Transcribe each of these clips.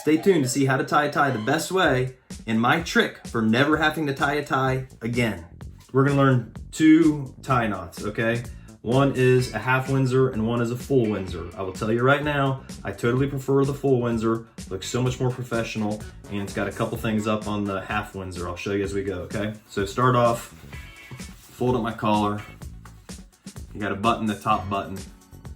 Stay tuned to see how to tie a tie the best way and my trick for never having to tie a tie again. We're gonna learn 2 tie knots, okay? One is a half Windsor and one is a full Windsor. I will tell you right now, I totally prefer the full Windsor. Looks so much more professional, and it's got a couple things up on the half Windsor. I'll show you as we go, okay? So start off, fold up my collar. You gotta button the top button.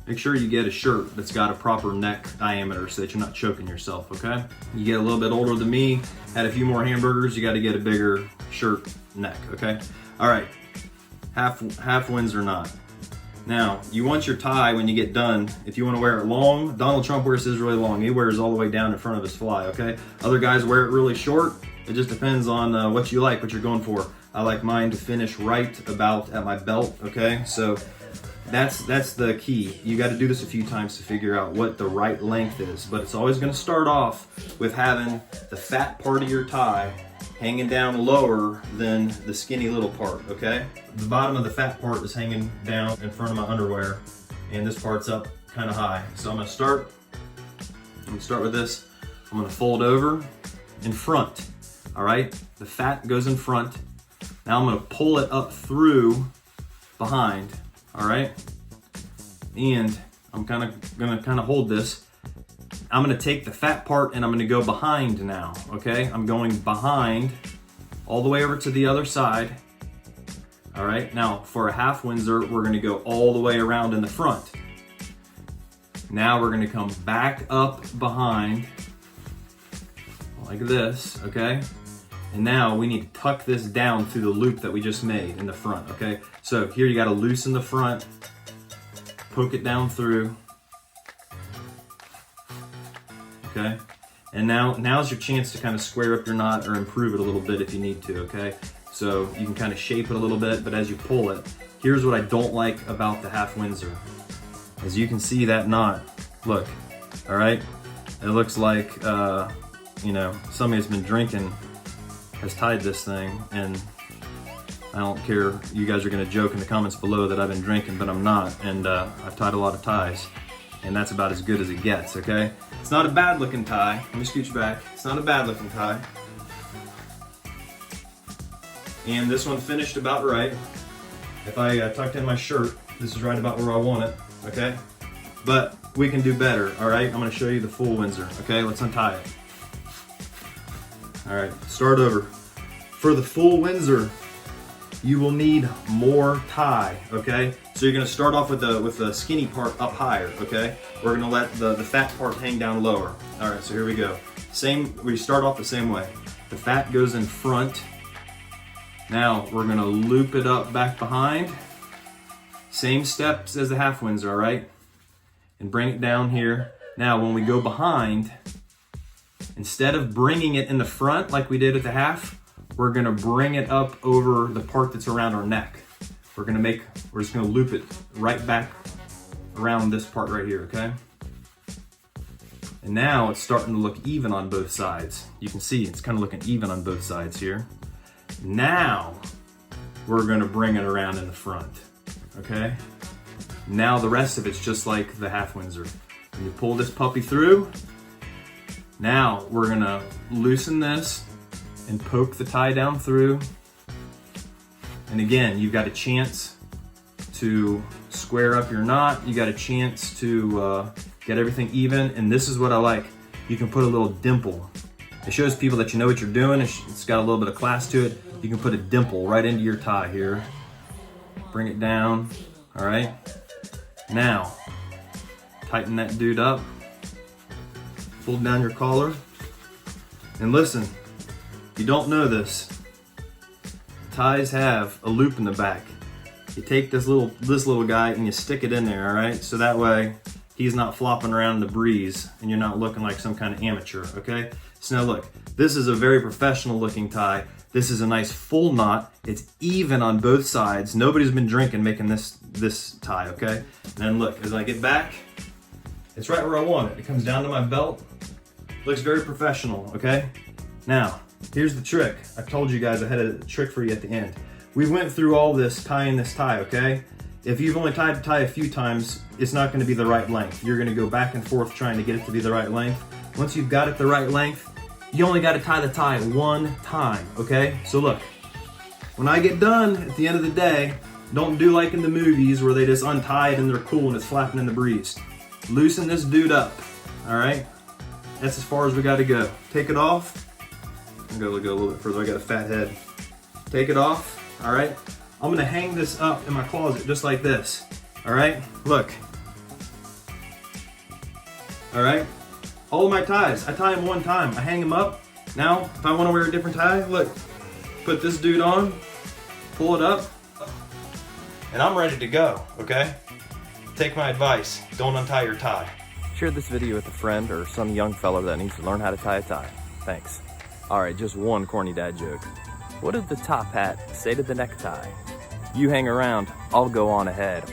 Make sure you get a shirt that's got a proper neck diameter so that you're not choking yourself, okay? You get a little bit older than me, had a few more hamburgers, you gotta get a bigger shirt neck, okay? All right, half Windsor knot. Now, you want your tie when you get done, if you want to wear it long, Donald Trump wears his really long. He wears all the way down in front of his fly, okay? Other guys wear it really short. It just depends on what you like, what you're going for. I like mine to finish right about at my belt, okay? So that's the key. You got to do this a few times to figure out what the right length is, but it's always going to start off with having the fat part of your tie hanging down lower than the skinny little part, okay? The bottom of the fat part is hanging down in front of my underwear, and this part's up kind of high. So I'm gonna start with this. I'm gonna fold over in front, all right? The fat goes in front. Now I'm gonna pull it up through behind, all right? And I'm gonna hold this. I'm gonna take the fat part and I'm gonna go behind now, okay? I'm going behind all the way over to the other side. All right, now for a half Windsor, we're gonna go all the way around in the front. Now we're gonna come back up behind like this, okay? And now we need to tuck this down through the loop that we just made in the front, okay? So here you gotta loosen the front, poke it down through, okay? And now's your chance to kind of square up your knot or improve it a little bit if you need to, okay? So you can kind of shape it a little bit, but as you pull it, here's what I don't like about the half Windsor. As you can see that knot, look, all right? It looks like, you know, somebody that's been drinking has tied this thing, and I don't care, you guys are gonna joke in the comments below that I've been drinking, but I'm not, and I've tied a lot of ties, and that's about as good as it gets, okay? It's not a bad looking tie. Let me scooch back. It's not a bad looking tie. And this one finished about right. If I tucked in my shirt, this is right about where I want it, okay? But we can do better, all right? I'm gonna show you the full Windsor, okay? Let's untie it. All right, start over. For the full Windsor, you will need more tie, okay? So you're gonna start off with the skinny part up higher, okay? We're gonna let the fat part hang down lower. All right, so here we go. We start off the same way. The fat goes in front. Now we're gonna loop it up back behind. Same steps as the half Windsor, all right? And bring it down here. Now when we go behind, instead of bringing it in the front like we did at the half, we're gonna bring it up over the part that's around our neck. We're just gonna loop it right back around this part right here, okay? And now it's starting to look even on both sides. You can see it's kind of looking even on both sides here. Now we're gonna bring it around in the front, okay? Now the rest of it's just like the half Windsor. When you pull this puppy through, now we're gonna loosen this and poke the tie down through. And again, you've got a chance to square up your knot. You got a chance to get everything even. And this is what I like. You can put a little dimple. It shows people that you know what you're doing. It's got a little bit of class to it. You can put a dimple right into your tie here. Bring it down, all right? Now, tighten that dude up. Fold down your collar. And listen, you don't know this. Ties have a loop in the back. You take this little guy and you stick it in there, all right? So that way he's not flopping around in the breeze and you're not looking like some kind of amateur, okay? So now look, this is a very professional looking tie. This is a nice full knot. It's even on both sides. Nobody's been drinking making this tie, okay? And then look, as I get back, it's right where I want it. It comes down to my belt. Looks very professional, okay? Now, here's the trick. I told you guys I had a trick for you at the end. We went through all this tying this tie, okay? If you've only tied the tie a few times, it's not gonna be the right length. You're gonna go back and forth trying to get it to be the right length. Once you've got it the right length, you only got to tie the tie one time, okay? So look, when I get done at the end of the day, don't do like in the movies where they just untie it and they're cool and it's flapping in the breeze. Loosen this dude up, all right? That's as far as we got to go. Take it off. I'm gonna go a little bit further. I got a fat head. Take it off, all right? I'm gonna hang this up in my closet just like this, all right? Look. All right? All of my ties, I tie them one time. I hang them up. Now, if I want to wear a different tie, look, put this dude on, pull it up, and I'm ready to go, okay? Take my advice, don't untie your tie. Share this video with a friend or some young fella that needs to learn how to tie a tie. Thanks. All right, just one corny dad joke. What did the top hat say to the necktie? You hang around, I'll go on ahead.